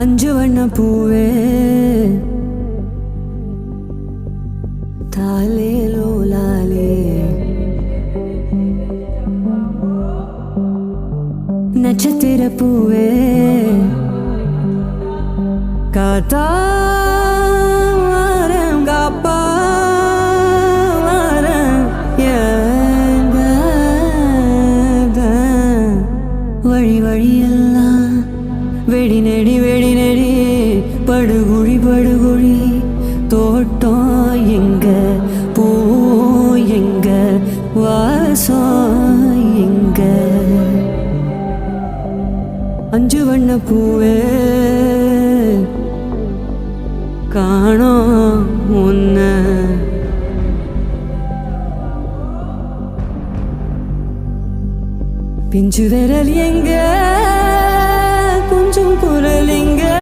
அஞ்சு வண்ண பூவே தாலே லோலாலே நட்சத்திர பூவே காத்தாரம் காப்பாரம் எங்க வழி வழியெல்லாம் வெடி நெடி படுகுழி படுகுழி தோட்டம் எங்க பூ எங்க வாசம் எங்க அஞ்சு வண்ண பூவே காணோம் உன்ன பிஞ்சு விரல் எங்க கொஞ்சம் குரல் எங்க